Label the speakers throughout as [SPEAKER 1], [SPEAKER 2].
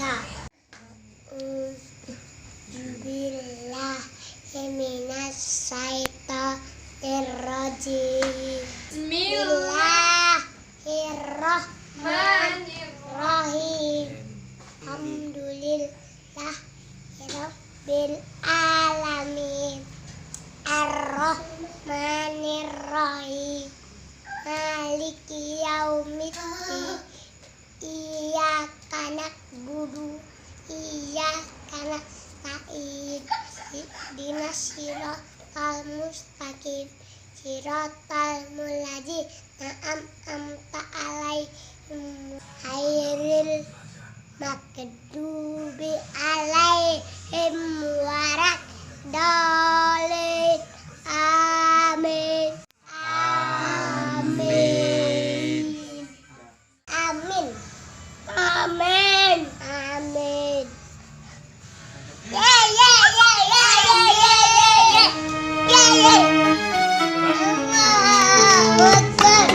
[SPEAKER 1] Ya. Billahi syaitonirrajim. Bismillahirrahmanirrahim. Alhamdulillahirabbil alamin. Ar-Rahmanir-Rahim. Maliki yaumiddin. Iyyaka na'budu wa iyyaka nasta'in. Ihdinas siratal mustaqim. Siratal ladzina an'amta 'alaihim ghairil maghdubi 'alaihim waladdallin. Amin. Amin. Amin. Amin. Amin. Yeah, yeah, yeah, yeah, yeah, yeah, yeah, yeah, yeah. Allahu Akbar.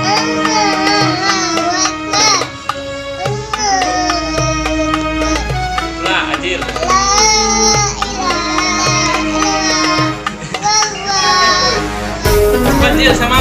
[SPEAKER 1] Allahu Akbar.
[SPEAKER 2] Lah, Ajir.
[SPEAKER 1] La ilaha illallah.
[SPEAKER 2] Cepat, Jir, sama